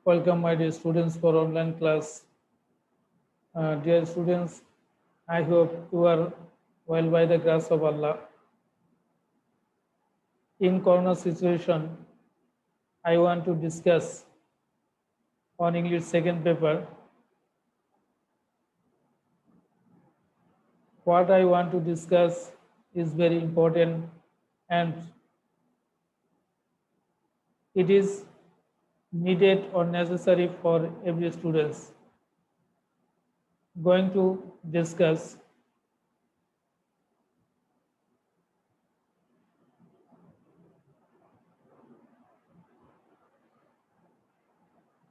Welcome, my dear students, for online class. Dear students, I hope you are well by the grace of Allah. In Corona situation, I want to discuss on English second paper. What I want to discuss is very important and it is needed or necessary for every students. Going to discuss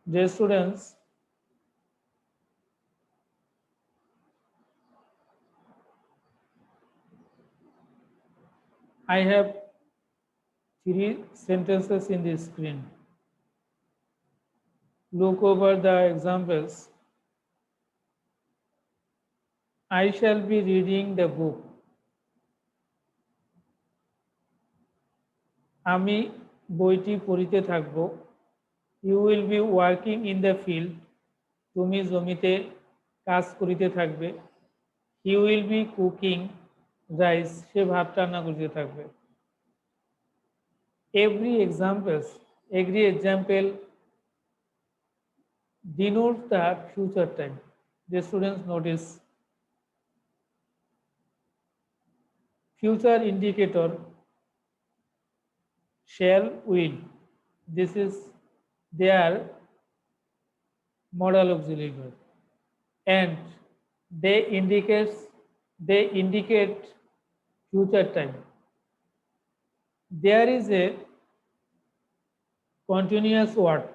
dear students, I have three sentences in the screen. Look over the examples. I shall be reading the book. আমি বইটি পড়িতে থাকব। You will be working in the field. তুমি জমিতে কাজ করিতে থাকবে। He will be cooking rice. সে ভাত রান্না করিতে থাকবে। Every example denotes the future time. The students notice future indicator shall, will. This is their modal auxiliary verb, and they indicate future time. There is a continuous word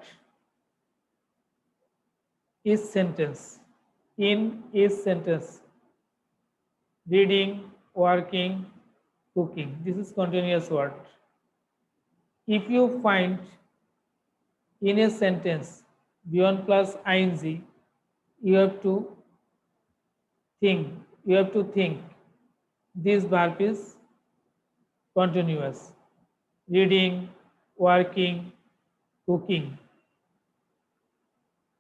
is sentence. In is sentence. Reading, working, cooking. This is continuous word. If you find in a sentence beyond plus ing, you have to think this verb is continuous. Reading, working, cooking.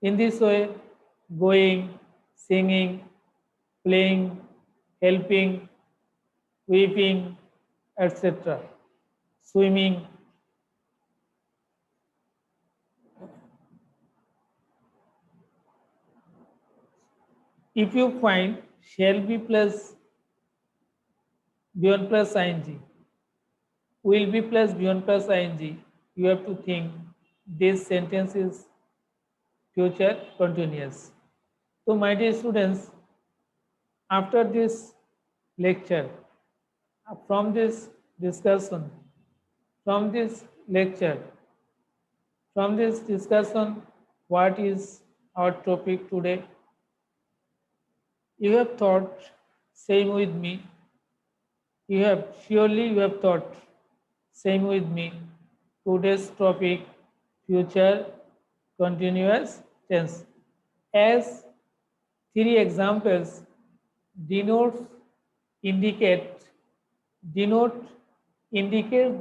In this way, going, singing, playing, helping, weeping, etc. Swimming. If you find shall be plus beyond plus ing, will be plus beyond plus ing, you have to think this sentence is future continuous. So my dear students, after this lecture, from this discussion, what is our topic today? You have thought same with me. You have thought same with me. Today's topic, future continuous tense. As three examples indicate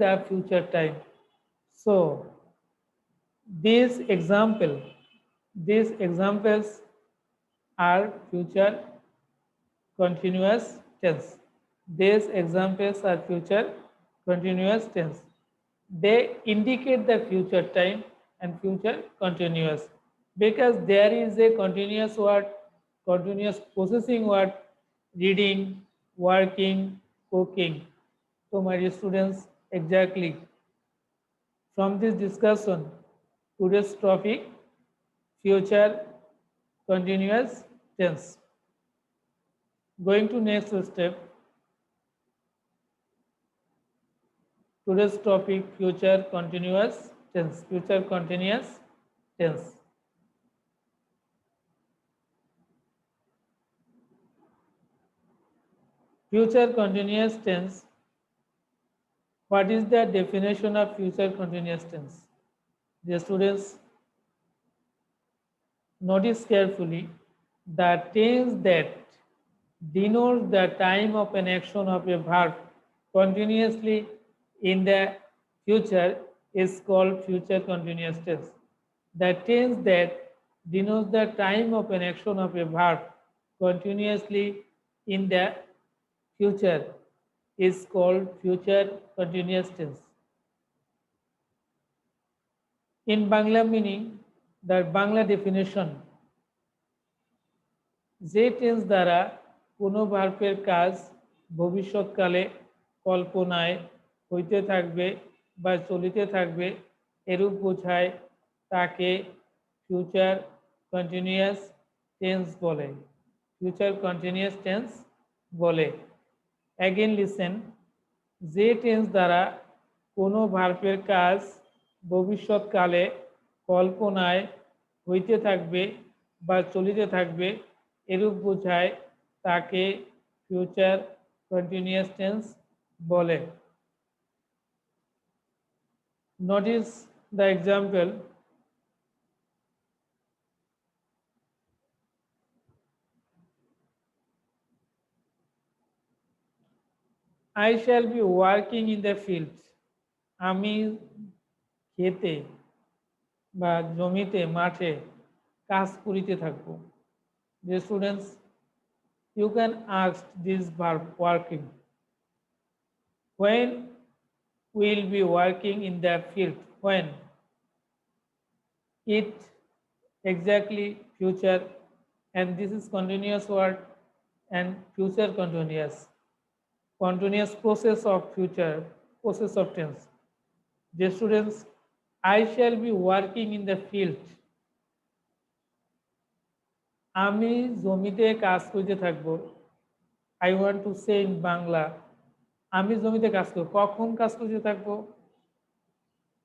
the future time. So these examples are future continuous tense. These examples are future continuous tense. They indicate the future time and future continuous because there is a continuous possessing word, reading, working, cooking. So my dear students, exactly from this discussion, today's topic, future continuous tense. Going to next step. Today's topic, future continuous tense. Future continuous tense. Future continuous tense. What is the definition of future continuous tense? The students, notice carefully the tense that denotes the time of an action of a verb continuously in the future is called future continuous tense. The tense that denotes the time of an action of a verb continuously in the future is called future continuous tense. In Bangla meaning, the Bangla definition, যে tense দ্বারা কোনো ভার্বের কাজ ভবিষ্যৎকালে কল্পনায় হইতে থাকবে বা চলিতে থাকবে এরূপ বোঝায় তাকে ফিউচার কন্টিনিউয়াস টেন্স বলে। ফিউচার কন্টিনিউয়াস টেন্স বলে। অ্যাগেন লিসেন, যে টেন্স দ্বারা কোনো ভার্বের কাজ ভবিষ্যৎকালে কল্পনায় হইতে থাকবে বা চলিতে থাকবে এরূপ বোঝায় তাকে ফিউচার কন্টিনিউয়াস টেন্স বলে। Notice the example, I shall be working in the field. আমি খেতে বা জমিতে মাঠে কাজ করিতে থাকব। The students, you can ask this verb working. When will be working in the field? When? It exactly future, and this is continuous word and future continuous process of future, process of tense. The students, I shall be working in the field. আমি জমিতে কাজ করতে থাকব। I want to say in Bangla, আমি জমিতে কাজ করব। কখন কাজ করতে থাকব?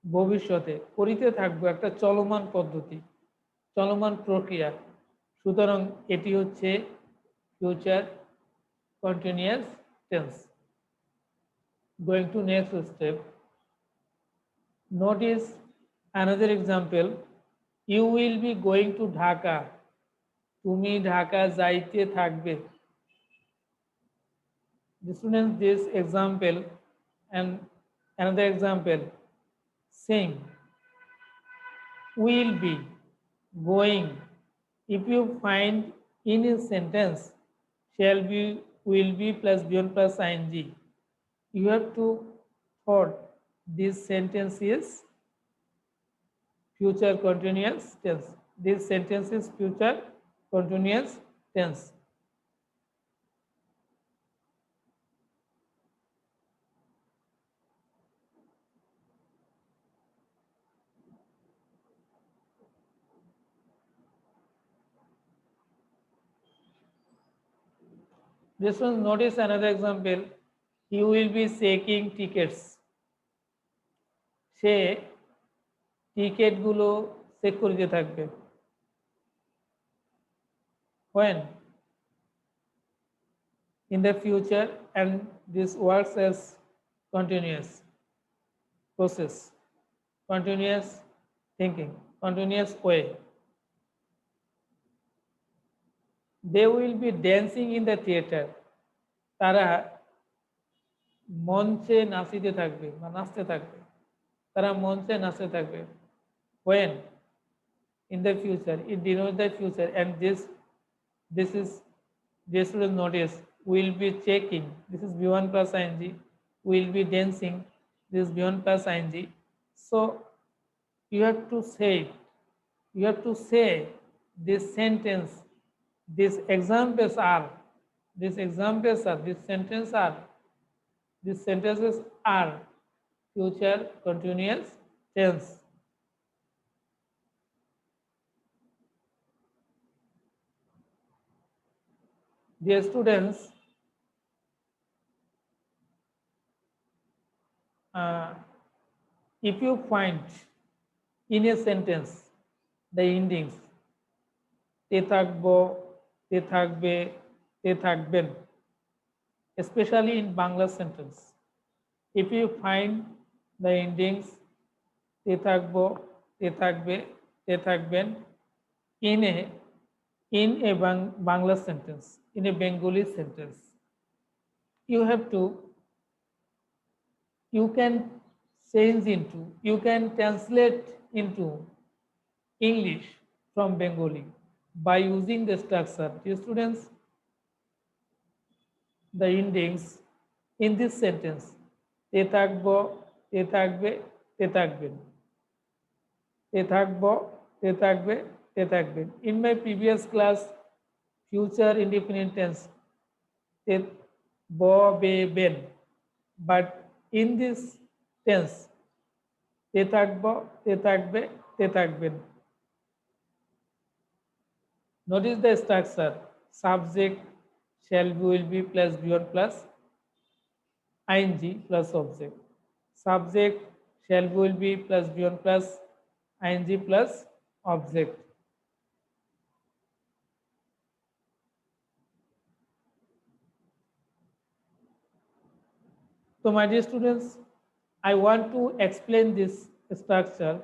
ভবিষ্যতে করিতে থাকব, একটা চলমান পদ্ধতি, চলমান প্রক্রিয়া। সুতরাং এটি হচ্ছে future continuous tense. Going to next step. Notice another example. You will be going to Dhaka. তুমি ঢাকা যাইতে থাকবে। The students, this example and another example, same, will be, going. If you find in a sentence shall be, will be plus beyond plus ing, you have to thought this sentence is future continuous tense. This sentence is future continuous tense. This one, notice another example. He will be checking tickets. সে টিকেটগুলো check করতে থাকবে। When? In the future, and this works as continuous process, continuous thinking, continuous way. They will be dancing in the theater. তারা মঞ্চে নাচিতে থাকবে বা নাচতে থাকবে। তারা মঞ্চে নাচতে থাকবে। When? In the future. It denotes the future, and this is, this will notice, will be checking. This is B1 plus ing. Will be dancing. This is B1 plus ing. So you have to say, this sentence, these examples are, these sentences are future continuous tense. Dear students, if you find in a sentence the endings তে থাকবো, তে থাকবে, তে থাকবেন, especially in Bangla sentence, if you find the endings তে থাকবো, তে থাকবে, তে থাকবেন in a Bangla sentence, in a Bengali sentence, you have to, you can change into, you can translate into English from Bengali by using the structure. Dear students, the endings in this sentence, তে থাকবো, তে থাকবে, তে থাকবেন, তে থাকবো, তে থাকবে, তে থাকবেন. In my previous class, future indefinite tense, তে ব বে Ben, but in this tense, তে থাকবো, তে থাকবে, তে থাকবেন. Notice the structure: subject, shall be, will be plus beyond plus ing plus object. Subject, shall be, will be plus beyond plus ing plus object. So my dear students, I want to explain this structure.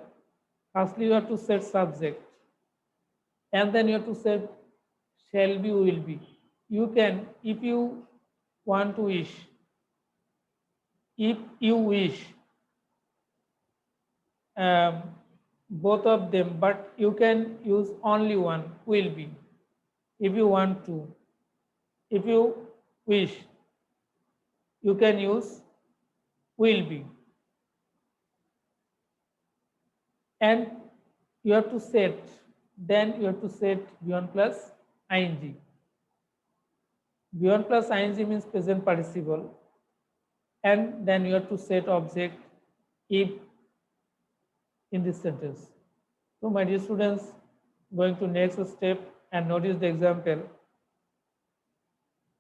Firstly, you have to set subject, and then you have to set shall be, will be. You can, if you want to wish, if you wish, both of them, but you can use only one, will be, if you want to. If you wish, you can use will be. And you have to set, then you have to set beyond plus ing. Beyond plus ing means present participle, and then you have to set object if in this sentence. So my dear students, going to next step and notice the example.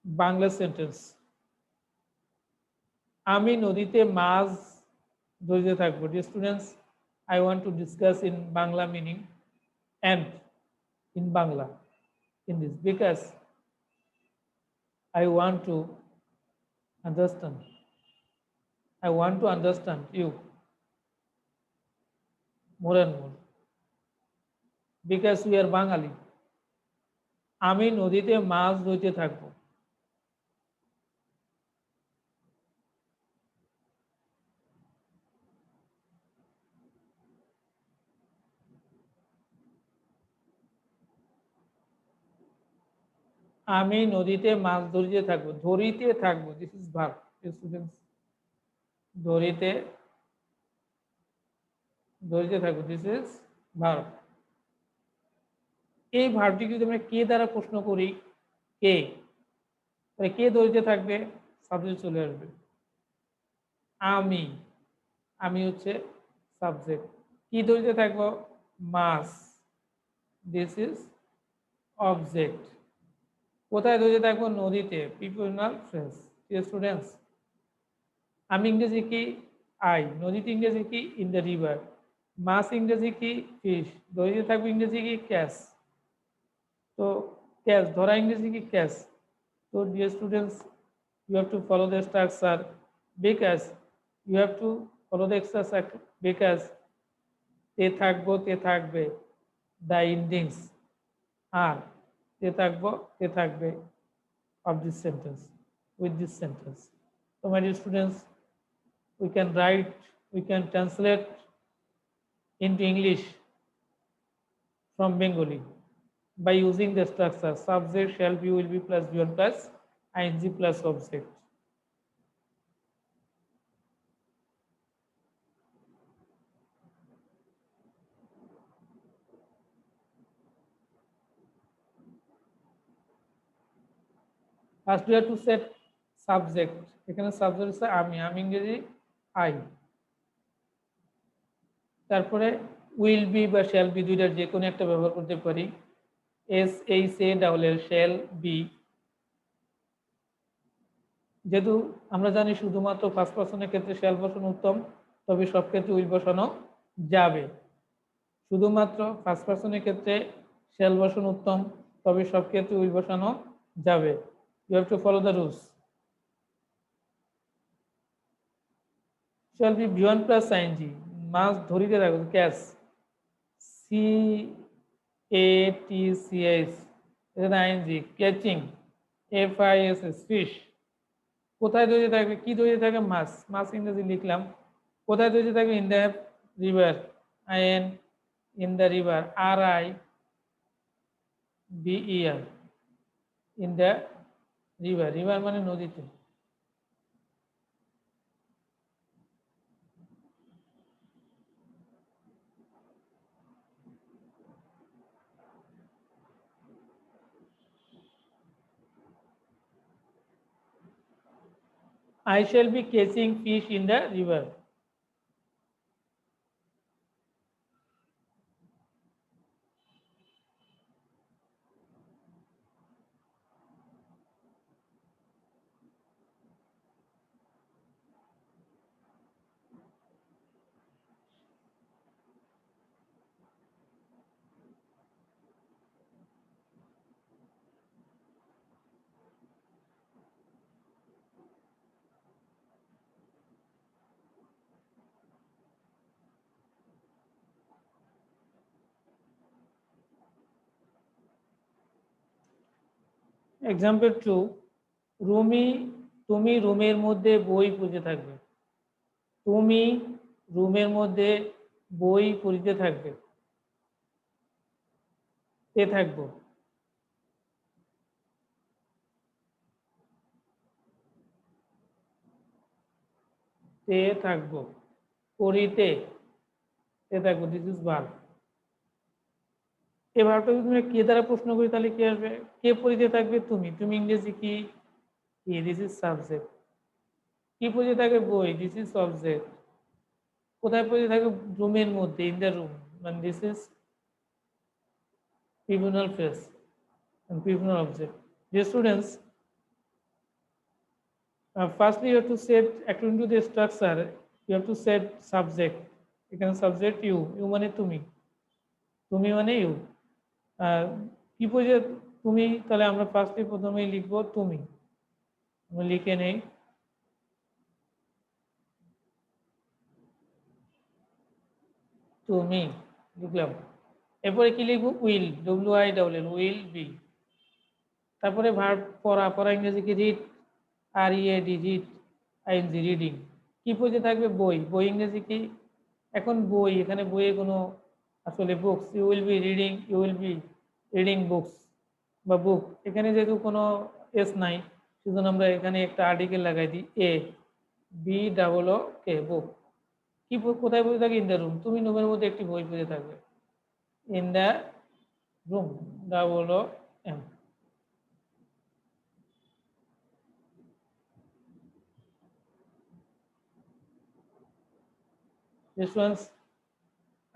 Bangla sentence. আমি নদীতে মাছ ধরতে থাকবো. Dear students, I want to discuss in Bangla meaning and in Bangla in this, because I want to understand. I want to understand you more and more, because we are Bangali. আমি নদীতে মাছ ধরতে থাকবো. আমি নদীতে মাছ ধরতে থাকবো. ধরিতে থাকবো, দিস ইজ ভার্ব. স্টুডেন্টস, ধরিতে ধরিতে থাকবো, দিস ইজ ভার্ব. এই ভার্বটিকে যদি আমরা কে দ্বারা প্রশ্ন করি, কে, তাহলে কে ধরিতে থাকবে, সাবজেক্ট চলে আসবে. আমি, আমি হচ্ছে সাবজেক্ট. কি ধরিতে থাকবো, মাছ, দিস ইজ অবজেক্ট. কোথায় ধরিতে থাকবো, নদীতে, প্রিপোজিশনাল ফ্রেজ. স্টুডেন্টস, আমি ইংরেজি কি, আই. নদীতে ইংরেজি কি, ইন দ্য রিভার. মাছ ইংরেজি কি, ফিশ. ধরিতে থাকবো ইংরেজি কি, ক্যাচ. তো ক্যাচ ধরা ইংরেজি কি, ক্যাচ. তো dear students, you have to follow the structure, because you have to follow the structure, because তে থাকবো, তে থাকবে, the endings are তে থাকবো, তে থাকবে of this sentence, with this sentence. So my dear students, we can write, we can translate into English from Bengali by using the structure subject, shall be, will be plus beyond plus ing plus object. First we have to set subject. এখানে subject হচ্ছে আমি, আমি ইংরেজি I. তারপরে will be বা shall be, দুইটার যে কোনো একটা ব্যবহার করতে পারি. S H A double L, shall be. যেহেতু আমরা জানি শুধুমাত্র ফার্স্ট পারসনের ক্ষেত্রে শ্যাল বসানো উত্তম, তবে সব ক্ষেত্রে উইল বসানো যাবে. শুধুমাত্র ফার্স্ট পারসনের ক্ষেত্রে শ্যাল বসানো উত্তম, তবে সব ক্ষেত্রে উইল বসানো যাবে. You have to follow the rules. Shall be beyond plus ing. মাছ ধরিতে থাকবে, catch, C A T C S, এখানে ING. Catching, F I S S, fish. কোথায় ধরিতে থাকবে, কি ধরিতে থাকবে, মাছ. মাছ ইংরেজি লিখলাম. কোথায় ধরিতে থাকবে, in the river, I N in the river, RIVER, in the river, river মানে নদীতে। I shall be catching fish in the river. Example 2, তুমি রুমের মধ্যে বই পড়তে থাকবে। তুমি রুমের মধ্যে বই পড়তে থাকবে। তে থাকবো। তে থাকবো। পড়িতে তে থাকবো, দিস ইজ ভার্ব। এই ভার্বটা যদি তুমি কে দ্বারা প্রশ্ন করি তাহলে কি আসবে? কে পড়িতে থাকবে? তুমি। তুমি ইংরেজি কি? This is subject. কি পড়িতে থাকবে? বই, দিস ইজ সাবজেক্ট। কোথায় পড়িতে থাকবে? রুমের মধ্যে, ইন দ্য রুম, মানে this is prepositional phrase and prepositional object. Dear students, firstly you have to set, according to the structure, you have to set subject. এখানে সাবজেক্ট ইউ, ইউ মানে তুমি, তুমি মানে ইউ। কি পড়িতে তুমি, তাহলে আমরা ফার্স্টে প্রথমেই লিখবো তুমি। আমরা লিখে নেই তুমি, লিখলাম। এরপরে কি লিখবো? Will, WILL, will B. তারপরে ভার্ব পড়া, পড়া ইংরেজি কি? Read, READ, read, ING, reading. কি পড়তে থাকবে? বই, বই ইংরেজি কি? এখন বই, এখানে বইয়ে কোনো আসলে books, you will be reading, you will be reading books বা বুক। এখানে যেহেতু কোনো এস নাই, সেজন্য আমরা এখানে একটা আর্টিকেল লাগাই দিই, BOOK, বুক। কি কোথায় পড়ে থাকে? In the room. তুমি রুমের মধ্যে একটি বই পড়ে থাকবে, ইন দ্য রুম, OOM।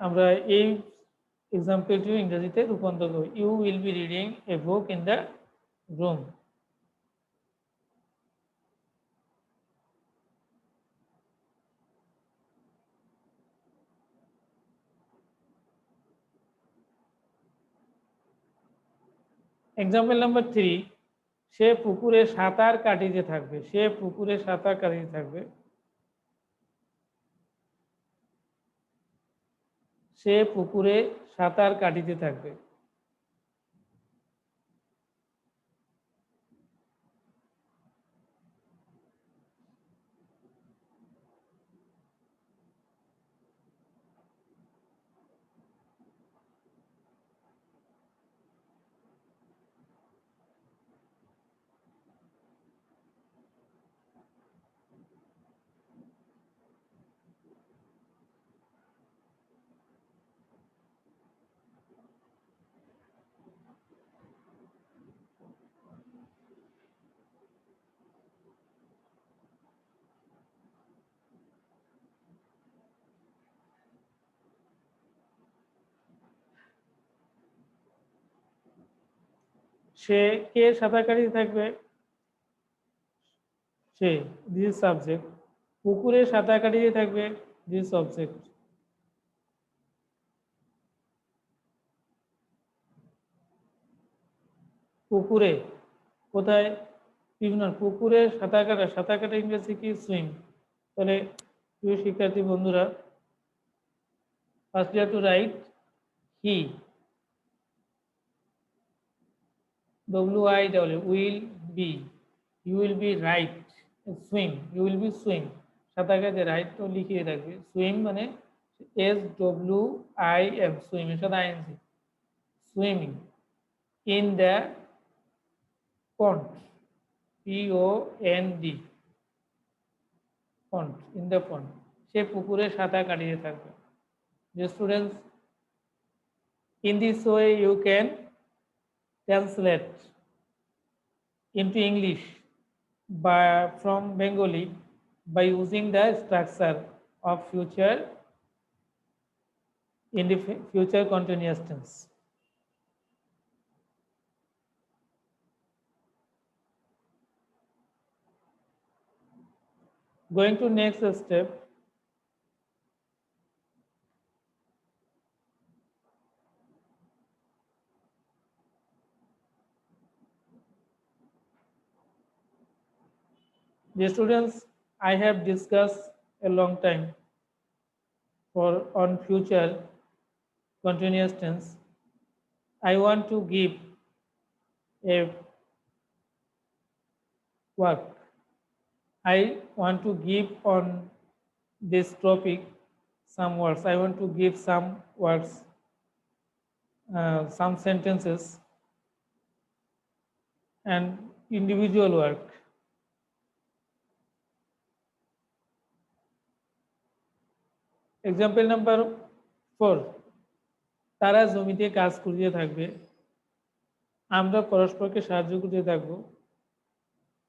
আমরা এই এক্সাম্পলটি ইংরেজিতে রূপান্তর করি, you will be reading a book in the room. Example number 3, সে পুকুরে সাঁতার কাটিতে থাকবে। সে পুকুরে সাঁতার কাটিতে থাকবে। সে পুকুরে সাঁতার কাটিতে থাকবে। সে কে সাঁতার কাটিতে থাকবে? সে, দিস ইজ সাবজেক্ট। পুকুরে সাঁতার কাটিতে থাকবে, দিস অবজেক্ট। পুকুরে, কোথায়? বিভিন্ন পুকুরে সাঁতার কাটা, সাঁতার কাটা ইংরেজি কি? সুইম। তাহলে প্রিয় শিক্ষার্থী বন্ধুরা, first you have to write he, WILL, will be, you will be write, swim, you will be swim. সাঁতার কাটে, রাইট তো লিখিয়ে রাখবে। সুইম মানে SWIM, swim এর সাথে ing, swimming in the pond, POND, pond, in the pond, সে পুকুরে সাঁতার কাটিয়ে থাকবে। The students, in this way you can translate into English from Bengali by using the structure of future in the future continuous tense. Going to next step. The students, I have discussed a long time on future continuous tense. I want to give a work. I want to give on this topic some words. I want to give some words, some sentences and individual work. Example number 4. তারা জমিতে কাজ করতে থাকবে, আমরা পরস্পরকে সাহায্য করতে থাকব,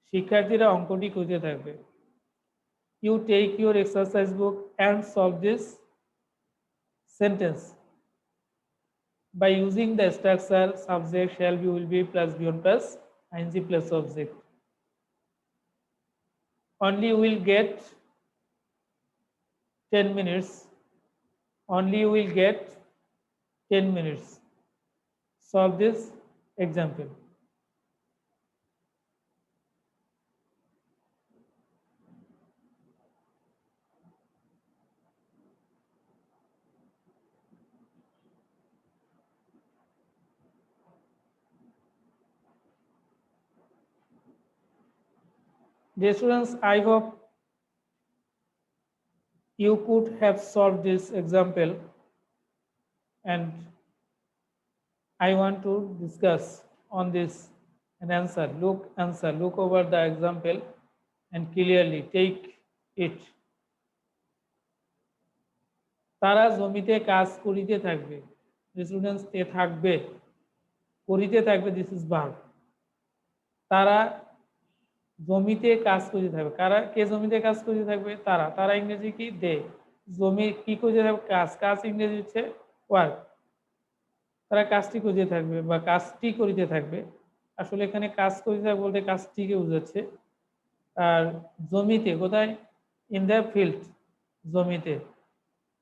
শিক্ষার্থীরা অঙ্কটি করতে থাকবে। You take your exercise book and solve this sentence by using the structure subject shall be, will be plus beyond plus ing plus object. Only will get 10 minutes. Only will get 10 minutes. Solve this example. Dear students, I hope you could have solved this example, and I want to discuss on this and answer. Look over the example and clearly take it. তারা জমিতে কাজ করিতে থাকবে। The students, তে থাকবে, করিতে থাকবে, this is verb. তারা জমিতে কাজ করতে থাকবে। কে জমিতে কাজ করতে থাকবে? তারা ইংরেজি কি? দে। জমি কি করতে থাকবে? কাজ ইংরেজি হচ্ছে ওয়ার্ক। তারা কাজটি করতে থাকবে বা কাজটি করিতে থাকবে। আসলে এখানে কাজ করিতে থাকবে বলতে কাজটিকে বোঝাচ্ছে। আর জমিতে কোথায়? ইন দ্য ফিল্ড, জমিতে।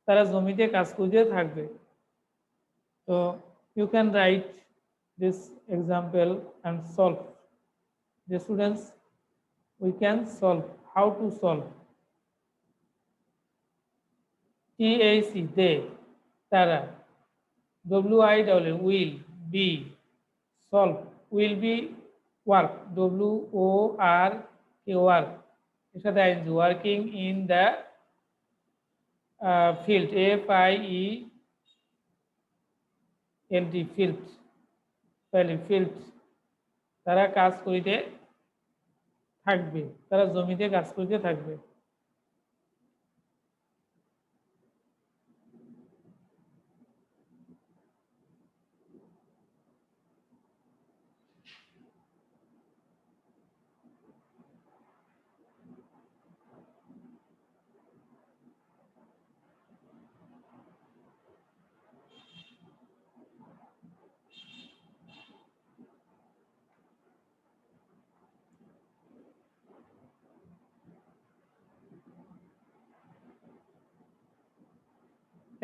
তারা জমিতে কাজ করতে থাকবে। তো you can write this example and solve. The students, we can solve. How to solve? TAC, they, tara. WILL, will, be, solve, will be work, WORK, work. It's a working in the field, FIELD, field. তারা কাজ করিতে থাকবে, তারা জমিতে কাজ করিতে থাকবে।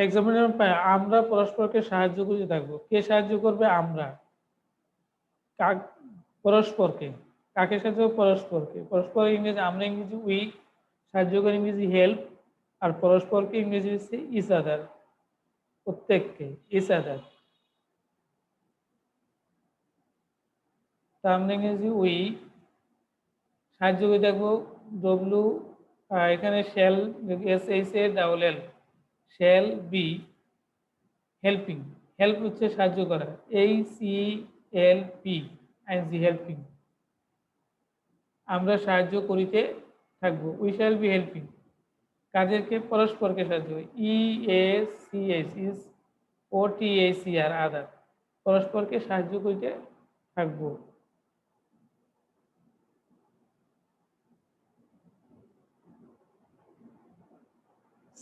Example আমরা পরস্পরকে সাহায্য করতে থাকবো। কে সাহায্য করবে? আমরা। পরস্পরকে। কাকে সাহায্য? পরস্পরকে। পরস্পর ইংরেজি, আমরা ইংরেজি উই, সাহায্য করে ইংরেজি হেল্প, আর পরস্পরকে ইংরেজি হচ্ছে ইচ আদার, প্রত্যেককে, ইচ আদার। তা আমরা ইংরেজি উই, সাহায্য করে থাকবো ডব্লিউ, এখানে shall, SHALL, shall be helping. Help হচ্ছে সাহায্য করা, HELP আইএনজি হেল্পিং। আমরা সাহায্য করিতে থাকবো, উই শ্যাল বি হেল্পিং। কাদেরকে? পরস্পরকে সাহায্য। EACH ইজ OTACR আদার, পরস্পরকে সাহায্য করিতে থাকবো।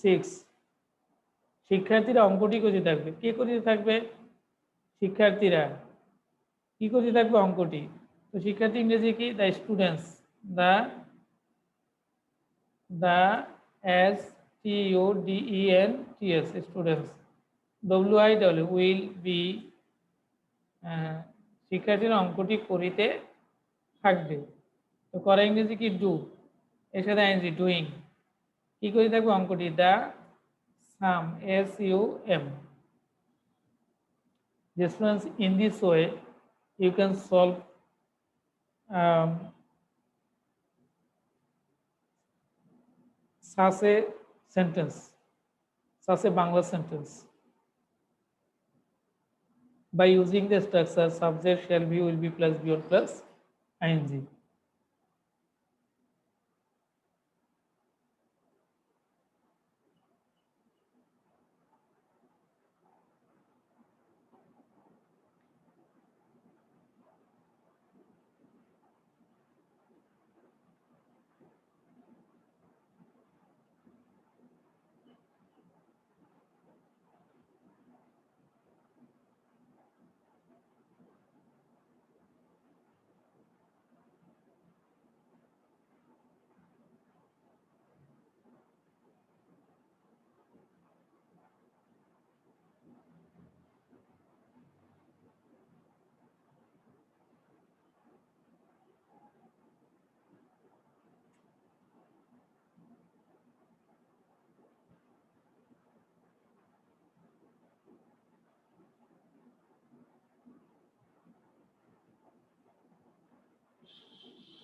6, শিক্ষার্থীরা অঙ্কটি করতে থাকবে। কে করতে থাকবে? শিক্ষার্থীরা। কি করতে থাকবে? অঙ্কটি। তো শিক্ষার্থী ইংরেজি কি? The students. The STUDENTS students. WIW will be, শিক্ষার্থীরা অঙ্কটি করিতে থাকবে। তো করা ইংরেজি কি? ডু, এর সাথে আইএনজি ডুইং। কি করে থাকবে? অঙ্কটি। The some, SUM। The students, in this way you can solve such a sentence, such a Bangla sentence by using the structure subject shall be, will be plus beyond plus ing.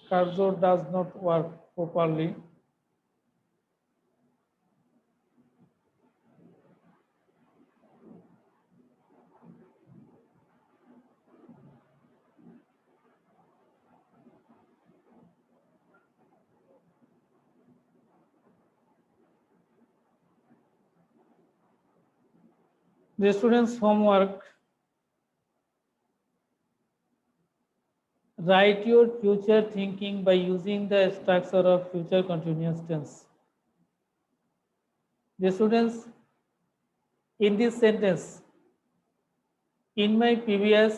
Cursor does not work properly. The students' homework: write your future thinking by using the structure of future continuous tense. The students, in this sentence, in my previous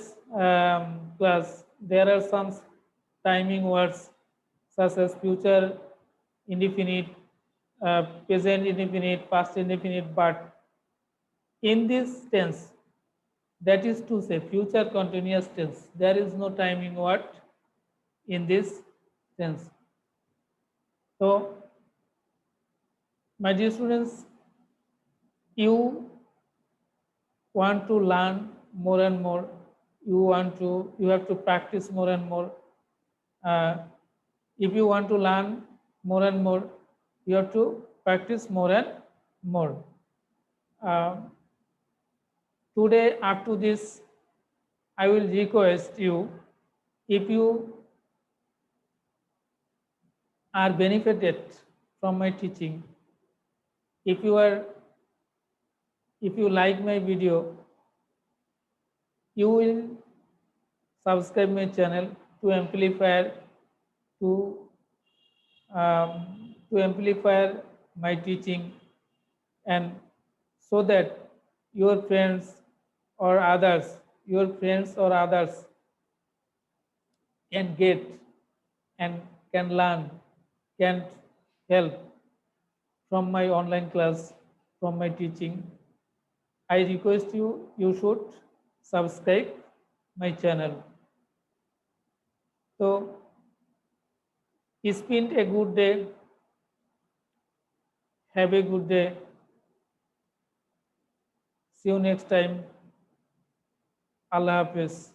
class, there are some timing words such as future indefinite, present indefinite, past indefinite, but in this tense, that is to say future continuous tense, there is no timing word in this tense. So, my dear students, you want to learn more and more, you have to practice more and more. If you want to learn more and more, you have to practice more and more. Today, up to this, I will request you, if you are benefited from my teaching, if you like my video, you will subscribe my channel to amplify my teaching, and so that your friends or others can get and can learn, can help from my online class, from my teaching. I request you, you should subscribe my channel. So, spend a good day. Have a good day. See you next time. Allah Hafiz.